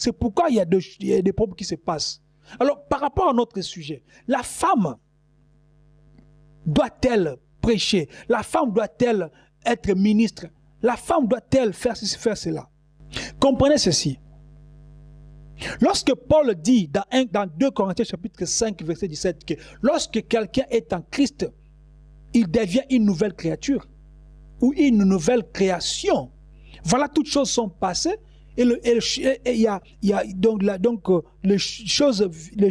C'est pourquoi il y a des problèmes qui se passent. Alors, par rapport à notre sujet, la femme doit-elle prêcher? La femme doit-elle être ministre? La femme doit-elle faire ceci, faire cela? Comprenez ceci. Lorsque Paul dit dans 2 Corinthiens chapitre 5 verset 17 que lorsque quelqu'un est en Christ, il devient une nouvelle créature ou une nouvelle création. Voilà, toutes choses sont passées et les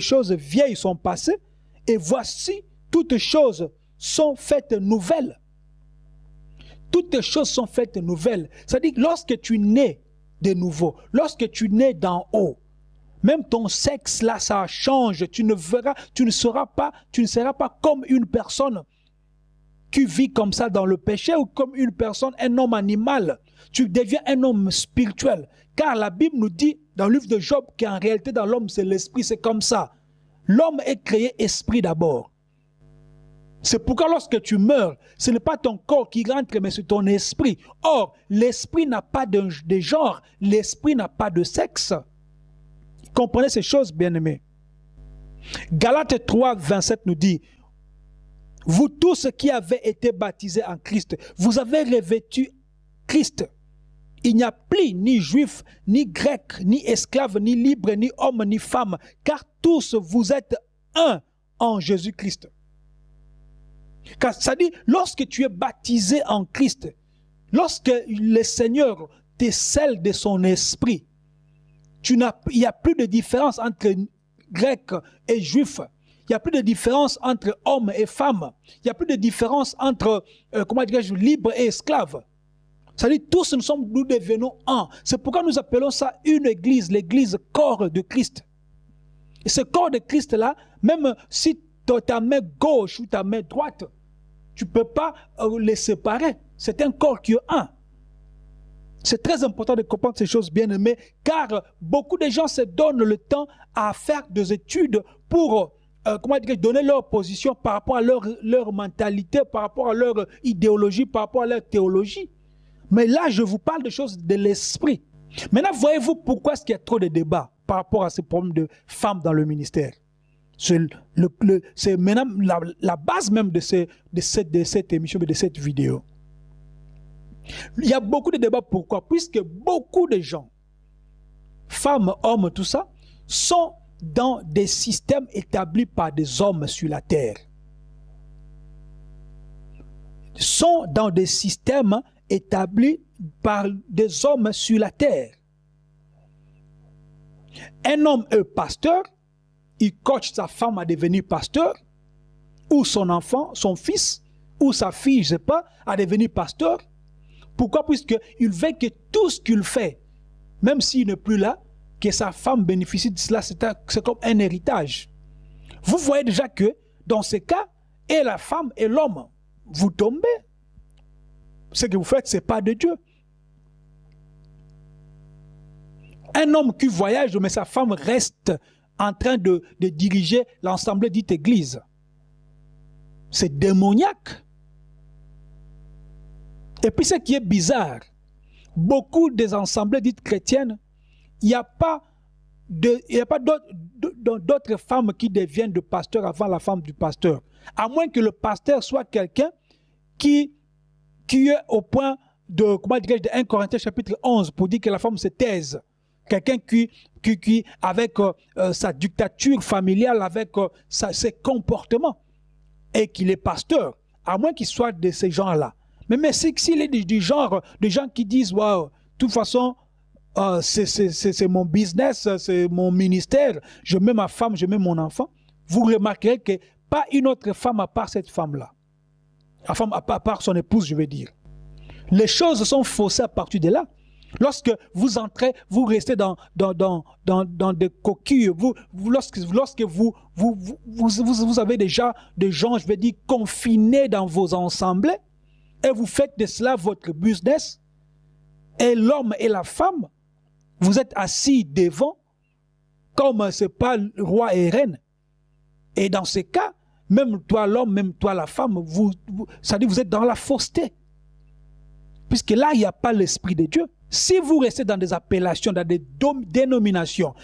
choses vieilles sont passées et voici toutes choses sont faites nouvelles. Toutes choses sont faites nouvelles. C'est-à-dire que lorsque tu nais de nouveau, lorsque tu nais d'en haut, même ton sexe là, ça change. Tu ne seras pas comme une personne qui vit comme ça dans le péché ou comme une personne, un homme animal. Tu deviens un homme spirituel. Car la Bible nous dit dans le livre de Job qu'en réalité dans l'homme c'est l'esprit, c'est comme ça. L'homme est créé esprit d'abord. C'est pourquoi lorsque tu meurs, ce n'est pas ton corps qui rentre, mais c'est ton esprit. Or, l'esprit n'a pas de genre, l'esprit n'a pas de sexe. Comprenez ces choses, bien-aimés. Galates 3, 27 nous dit, « Vous tous qui avez été baptisés en Christ, vous avez revêtu Christ. Il n'y a plus ni juif, ni grec, ni esclave, ni libre, ni homme, ni femme, car tous vous êtes un en Jésus-Christ. » Car ça dit, lorsque tu es baptisé en Christ, lorsque le Seigneur te scelle de son esprit, il n'y a plus de différence entre grec et juif. Il n'y a plus de différence entre homme et femme. Il n'y a plus de différence entre, libre et esclave. C'est-à-dire, tous nous devenons un. C'est pourquoi nous appelons ça une église, l'église corps de Christ. Et ce corps de Christ-là, même si ta main gauche ou ta main droite, tu ne peux pas les séparer. C'est un corps qui est un. C'est très important de comprendre ces choses, bien aimées, car beaucoup de gens se donnent le temps à faire des études pour donner leur position par rapport à leur mentalité, par rapport à leur idéologie, par rapport à leur théologie. Mais là, je vous parle de choses de l'esprit. Maintenant, voyez-vous pourquoi est-ce qu'il y a trop de débats par rapport à ces problèmes de femmes dans le ministère? C'est maintenant la base même de cette émission, de cette vidéo. Il y a beaucoup de débats. Pourquoi? Puisque beaucoup de gens, femmes, hommes, tout ça, sont dans des systèmes établis par des hommes sur la terre. Sont dans des systèmes établis par des hommes sur la terre. Un homme est pasteur, il coach sa femme à devenir pasteur, ou son enfant, son fils, ou sa fille, je ne sais pas, à devenir pasteur. Pourquoi? Puisqu'il veut que tout ce qu'il fait, même s'il n'est plus là, que sa femme bénéficie de cela, c'est comme un héritage. Vous voyez déjà que, dans ce cas, et la femme et l'homme, vous tombez. Ce que vous faites, ce n'est pas de Dieu. Un homme qui voyage, mais sa femme reste en train de diriger l'ensemble dite église. C'est démoniaque. Et puis ce qui est bizarre, beaucoup des assemblées dites chrétiennes, il n'y a pas d'autres femmes qui deviennent de pasteur avant la femme du pasteur. À moins que le pasteur soit quelqu'un qui est au point de 1 Corinthiens chapitre 11 pour dire que la femme se taise. Quelqu'un qui avec sa dictature familiale, avec ses comportements, et qu'il est pasteur, à moins qu'il soit de ces gens-là. Mais s'il est du genre de gens qui disent, wow, de toute façon, c'est mon business, c'est mon ministère, je mets ma femme, je mets mon enfant, vous remarquerez que pas une autre femme à part cette femme-là. La femme à part son épouse, je veux dire. Les choses sont faussées à partir de là. Lorsque vous entrez, vous restez dans des coquilles, lorsque vous avez déjà des gens, je veux dire, confinés dans vos assemblées, et vous faites de cela votre business, et l'homme et la femme, vous êtes assis devant, comme ce n'est pas roi et reine. Et dans ce cas, même toi l'homme, même toi la femme, ça dit vous êtes dans la fausseté. Puisque là, il n'y a pas l'Esprit de Dieu. Si vous restez dans des appellations, dans des dénominations,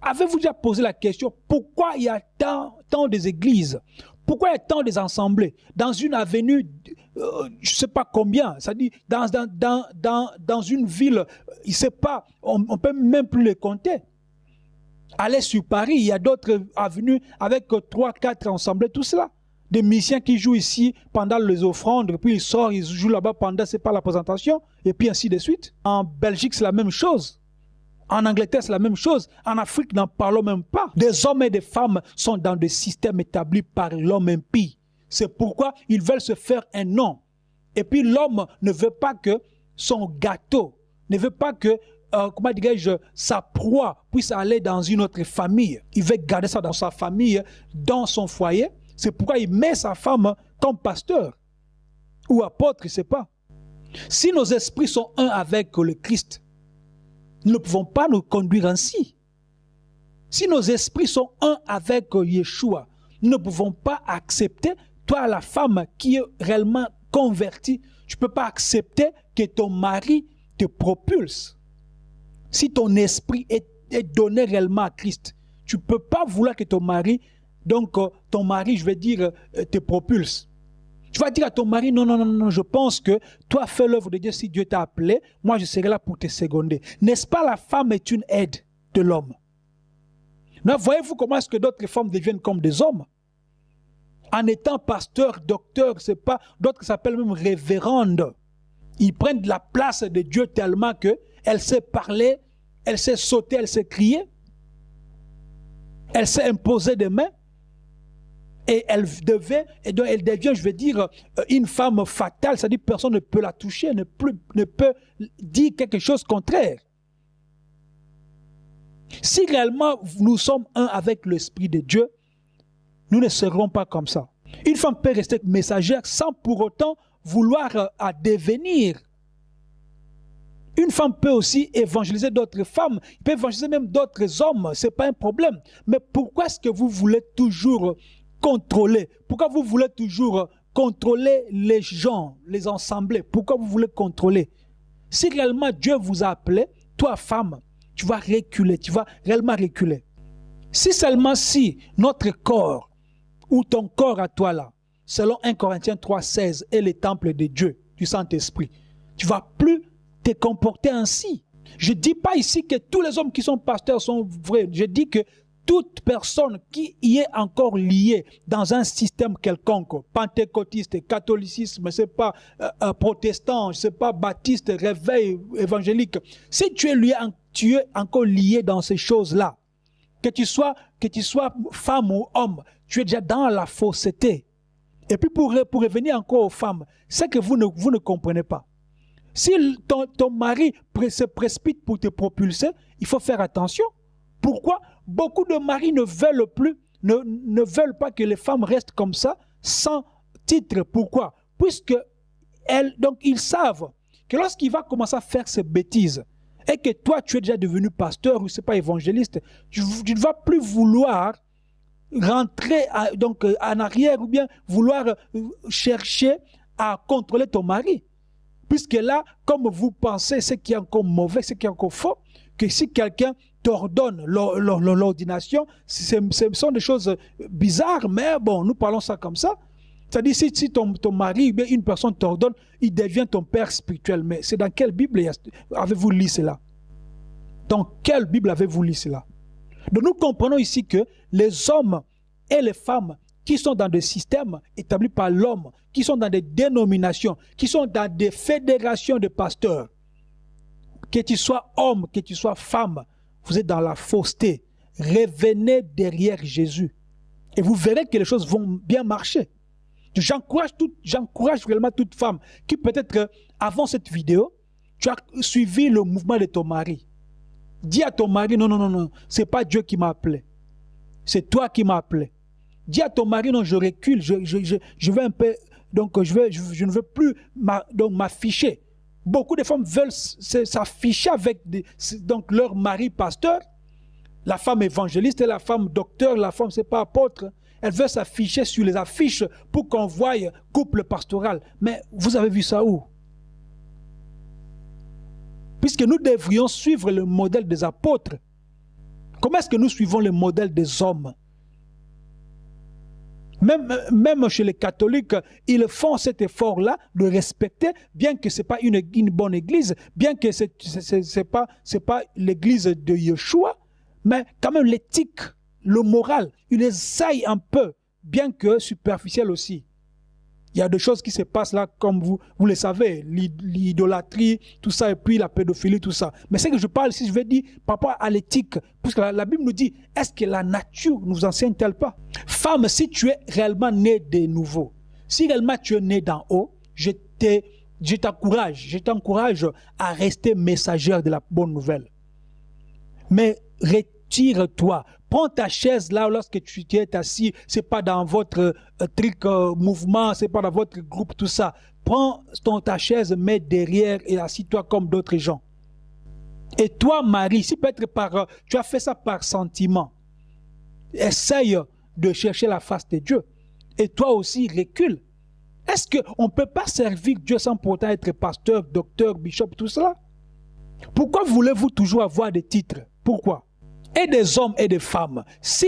avez-vous déjà posé la question, pourquoi il y a tant des églises? Pourquoi il y a tant des assemblées? Dans une avenue, je ne sais pas combien, c'est-à-dire dans une ville, il sait pas, on ne peut même plus les compter. Allez sur Paris, il y a d'autres avenues avec 3, 4 assemblées, tout cela. Des musiciens qui jouent ici pendant les offrandes, puis ils sortent, ils jouent là-bas pendant, c'est pas la présentation, et puis ainsi de suite. En Belgique, c'est la même chose. En Angleterre, c'est la même chose. En Afrique, n'en parlons même pas. Des hommes et des femmes sont dans des systèmes établis par l'homme impie. C'est pourquoi ils veulent se faire un nom. Et puis l'homme ne veut pas que son gâteau, ne veut pas que, comment dirais-je, sa proie puisse aller dans une autre famille. Il veut garder ça dans sa famille, dans son foyer. C'est pourquoi il met sa femme comme pasteur ou apôtre, je ne sais pas. Si nos esprits sont un avec le Christ, nous ne pouvons pas nous conduire ainsi. Si nos esprits sont un avec Yeshua, nous ne pouvons pas accepter, toi la femme qui est réellement convertie, tu ne peux pas accepter que ton mari te propulse. Si ton esprit est donné réellement à Christ, tu ne peux pas vouloir que ton mari, ton mari, je vais dire, te propulse. Tu vas dire à ton mari, non, je pense que toi fais l'œuvre de Dieu si Dieu t'a appelé, moi je serai là pour te seconder. N'est-ce pas, la femme est une aide de l'homme? Voyez-vous comment est-ce que d'autres femmes deviennent comme des hommes? En étant pasteur, docteur, c'est pas, d'autres s'appellent même révérende. Ils prennent de la place de Dieu tellement qu'elle sait parler, elle sait sauter, elle sait crier, elle sait imposer des mains. Et elle devient, je vais dire, une femme fatale, c'est-à-dire que personne ne peut la toucher, ne peut dire quelque chose contraire. Si réellement nous sommes un avec l'Esprit de Dieu, nous ne serons pas comme ça. Une femme peut rester messagère sans pour autant vouloir devenir. Une femme peut aussi évangéliser d'autres femmes, peut évangéliser même d'autres hommes, ce n'est pas un problème. Mais pourquoi est-ce que vous voulez toujours contrôler? Pourquoi vous voulez toujours contrôler les gens, les assemblées? Pourquoi vous voulez contrôler? Si réellement Dieu vous a appelé, toi femme, tu vas reculer, tu vas réellement reculer. Si seulement si notre corps, ou ton corps à toi là, selon 1 Corinthiens 3,16 est le temple de Dieu, du Saint-Esprit, tu ne vas plus te comporter ainsi. Je ne dis pas ici que tous les hommes qui sont pasteurs sont vrais. Je dis que toute personne qui y est encore liée dans un système quelconque, pentecôtiste, catholicisme, c'est pas protestant, c'est pas baptiste, réveil, évangélique, si tu es encore lié dans ces choses-là, que tu sois femme ou homme, tu es déjà dans la fausseté. Et puis pour revenir encore aux femmes, c'est que vous ne comprenez pas. Si ton mari se précipite pour te propulser, il faut faire attention. Pourquoi? Beaucoup de maris ne veulent pas que les femmes restent comme ça, sans titre. Pourquoi? Puisque ils savent que lorsqu'il va commencer à faire ces bêtises, et que toi tu es déjà devenu pasteur ou c'est pas évangéliste, tu ne vas plus vouloir rentrer en arrière ou bien vouloir chercher à contrôler ton mari. Puisque là, comme vous pensez ce qui est encore mauvais, ce qui est encore faux, que si quelqu'un t'ordonne l'ordination, ce sont des choses bizarres, mais bon, nous parlons ça comme ça. C'est-à-dire, si ton mari, bien une personne t'ordonne, il devient ton père spirituel. Mais c'est dans quelle Bible avez-vous lu cela? Dans quelle Bible avez-vous lu cela? Donc nous comprenons ici que les hommes et les femmes qui sont dans des systèmes établis par l'homme, qui sont dans des dénominations, qui sont dans des fédérations de pasteurs, que tu sois homme, que tu sois femme, vous êtes dans la fausseté. Revenez derrière Jésus. Et vous verrez que les choses vont bien marcher. J'encourage vraiment toute femme qui peut-être, avant cette vidéo, tu as suivi le mouvement de ton mari. Dis à ton mari, non, c'est pas Dieu qui m'a appelé. C'est toi qui m'as appelé. Dis à ton mari, non, je recule, je vais un peu, donc je ne veux plus m'afficher. Beaucoup de femmes veulent s'afficher avec leur mari pasteur, la femme évangéliste et la femme docteur, la femme c'est pas apôtre. Elle veut s'afficher sur les affiches pour qu'on voie couple pastoral. Mais vous avez vu ça où? Puisque nous devrions suivre le modèle des apôtres. Comment est-ce que nous suivons le modèle des hommes? Même chez les catholiques, ils font cet effort-là de respecter, bien que ce n'est pas une bonne église, bien que ce n'est pas l'église de Yeshua, mais quand même l'éthique, le moral, ils essayent un peu, bien que superficiel aussi. Il y a des choses qui se passent là, comme vous le savez, l'idolâtrie, tout ça, et puis la pédophilie, tout ça. Mais ce que je parle ici, je vais dire par rapport à l'éthique, parce que la Bible nous dit, est-ce que la nature nous enseigne-t-elle pas? Femme, si tu es réellement né de nouveau, si réellement tu es né d'en haut, je t'encourage à rester messagère de la bonne nouvelle. Mais retire-toi. Prends ta chaise là lorsque tu es assis. Ce n'est pas dans votre mouvement, ce n'est pas dans votre groupe, tout ça. Prends ta chaise, mets derrière et assis-toi comme d'autres gens. Et toi, Marie, si peut-être tu as fait ça par sentiment, essaye de chercher la face de Dieu. Et toi aussi, recule. Est-ce qu'on ne peut pas servir Dieu sans pourtant être pasteur, docteur, bishop, tout cela? Pourquoi voulez-vous toujours avoir des titres? Pourquoi? Et des hommes et des femmes. Si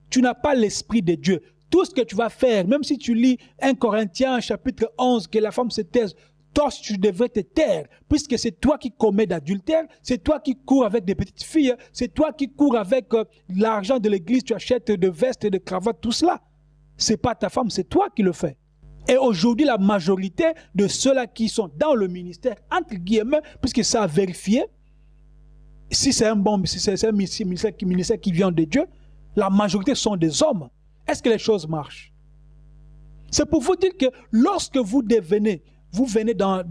tu n'as pas l'esprit de Dieu, tout ce que tu vas faire, même si tu lis 1 Corinthiens chapitre 11, que la femme se taise, toi tu devrais te taire, puisque c'est toi qui commets d'adultère, c'est toi qui cours avec des petites filles, c'est toi qui cours avec l'argent de l'église, tu achètes des vestes, des cravates, tout cela. C'est pas ta femme, c'est toi qui le fais. Et aujourd'hui, la majorité de ceux-là qui sont dans le ministère, entre guillemets, puisque ça a vérifié, si c'est un ministère qui vient de Dieu, la majorité sont des hommes. Est-ce que les choses marchent? C'est pour vous dire que lorsque vous venez dans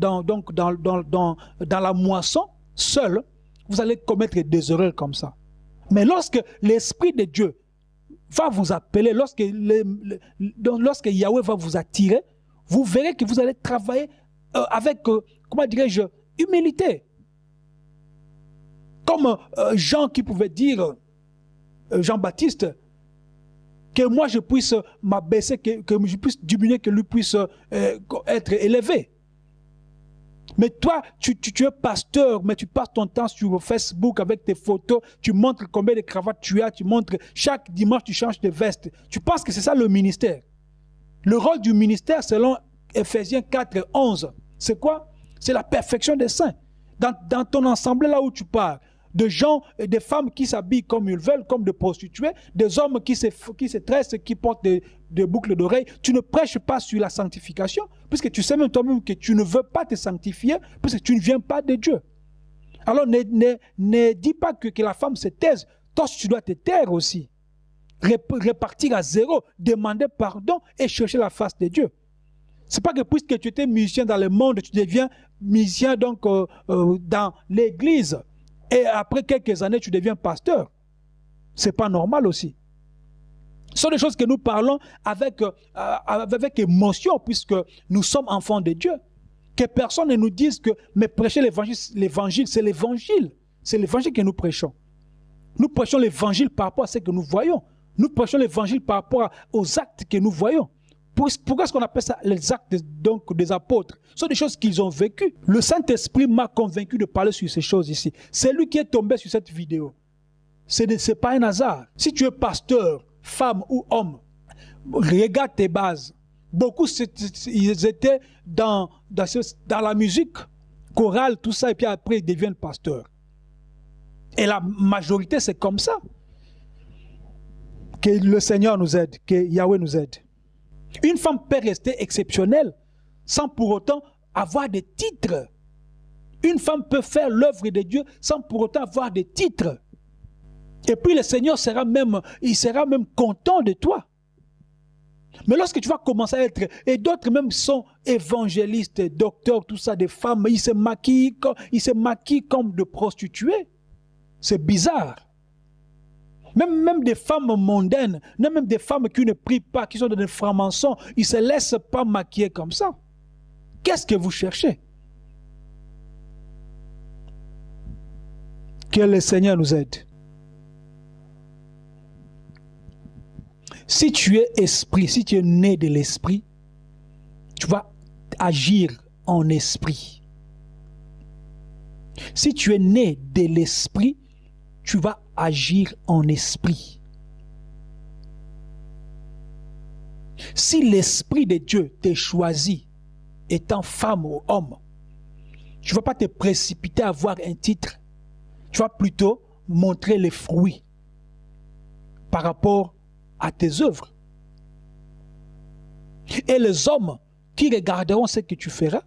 la moisson, seul, vous allez commettre des erreurs comme ça. Mais lorsque l'Esprit de Dieu va vous appeler, lorsque Yahweh va vous attirer, vous verrez que vous allez travailler avec, comment dirais-je, humilité. Comme Jean qui pouvait dire, Jean-Baptiste, que moi je puisse m'abaisser, que je puisse diminuer, que lui puisse être élevé. Mais toi, tu es pasteur, mais tu passes ton temps sur Facebook avec tes photos, tu montres combien de cravates tu as, tu montres chaque dimanche tu changes de veste. Tu penses que c'est ça le ministère? Le rôle du ministère, selon Ephésiens 4, 11, c'est quoi? C'est la perfection des saints. Dans ton ensemble là où tu pars, de gens, des femmes qui s'habillent comme ils veulent, comme des prostituées, des hommes qui se tressent, qui portent des boucles d'oreilles. Tu ne prêches pas sur la sanctification, puisque tu sais même toi-même que tu ne veux pas te sanctifier, puisque tu ne viens pas de Dieu. Alors ne dis pas que la femme se taise. Toi, tu dois te taire aussi. Repartir à zéro, demander pardon et chercher la face de Dieu. Ce n'est pas que puisque tu étais musicien dans le monde, tu deviens musicien donc dans l'église. Et après quelques années, tu deviens pasteur. Ce n'est pas normal aussi. Ce sont des choses que nous parlons avec émotion, puisque nous sommes enfants de Dieu. Que personne ne nous dise que mais prêcher l'évangile, c'est l'évangile. C'est l'évangile que nous prêchons. Nous prêchons l'évangile par rapport à ce que nous voyons. Nous prêchons l'évangile par rapport aux actes que nous voyons. Pourquoi est-ce qu'on appelle ça les actes donc, des apôtres? Ce sont des choses qu'ils ont vécues. Le Saint-Esprit m'a convaincu de parler sur ces choses ici. C'est lui qui est tombé sur cette vidéo. Ce n'est pas un hasard. Si tu es pasteur, femme ou homme, regarde tes bases. Beaucoup, ils étaient dans la musique, chorale, tout ça, et puis après, ils deviennent pasteurs. Et la majorité, c'est comme ça. Que le Seigneur nous aide, que Yahweh nous aide. Une femme peut rester exceptionnelle sans pour autant avoir des titres. Une femme peut faire l'œuvre de Dieu sans pour autant avoir des titres. Et puis le Seigneur sera même content de toi. Mais lorsque tu vas commencer à être, et d'autres même sont évangélistes, docteurs, tout ça, des femmes, ils se maquillent comme de prostituées. C'est bizarre. Même des femmes mondaines, même des femmes qui ne prient pas, qui sont dans des francs-maçons, ils ne se laissent pas maquiller comme ça. Qu'est-ce que vous cherchez? Que le Seigneur nous aide. Si tu es esprit, si tu es né de l'esprit, tu vas agir en esprit. Si tu es né de l'esprit, tu vas agir en esprit. Si l'esprit de Dieu t'a choisi, étant femme ou homme, tu ne vas pas te précipiter à avoir un titre. Tu vas plutôt montrer les fruits par rapport à tes œuvres. Et les hommes qui regarderont ce que tu feras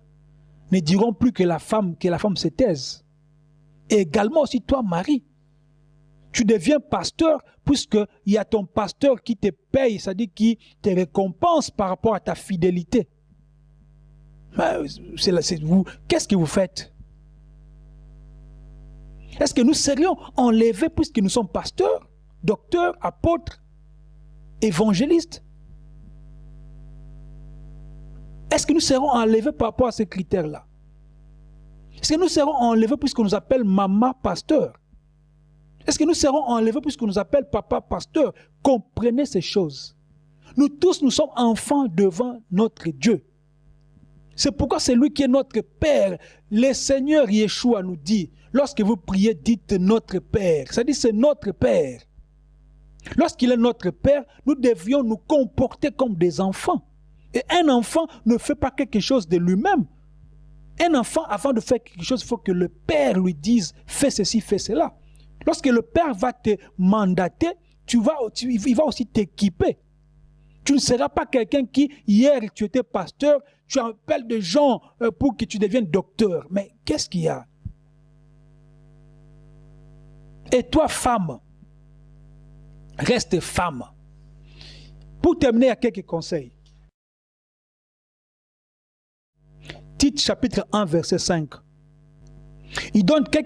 ne diront plus que la femme se taise. Et également aussi toi, Marie, tu deviens pasteur puisqu'il y a ton pasteur qui te paye, c'est-à-dire qui te récompense par rapport à ta fidélité. C'est vous. Qu'est-ce que vous faites? Est-ce que nous serions enlevés puisque nous sommes pasteurs, docteurs, apôtres, évangélistes? Est-ce que nous serons enlevés par rapport à ces critères-là? Est-ce que nous serons enlevés puisqu'on nous appelle maman pasteur? Est-ce que nous serons enlevés puisqu'on nous appelle papa pasteur? Comprenez ces choses. Nous tous, nous sommes enfants devant notre Dieu. C'est pourquoi c'est lui qui est notre Père. Le Seigneur Yeshua nous dit, lorsque vous priez, dites notre Père. C'est-à-dire c'est notre Père. Lorsqu'il est notre Père, nous devions nous comporter comme des enfants. Et un enfant ne fait pas quelque chose de lui-même. Un enfant, avant de faire quelque chose, il faut que le Père lui dise, fais ceci, fais cela. Lorsque le Père va te mandater, il va aussi t'équiper. Tu ne seras pas quelqu'un qui, hier, tu étais pasteur, tu appelles des gens pour que tu deviennes docteur. Mais qu'est-ce qu'il y a? Et toi, femme, reste femme. Pour terminer, il y a quelques conseils. Tite chapitre 1, verset 5. Il donne quelques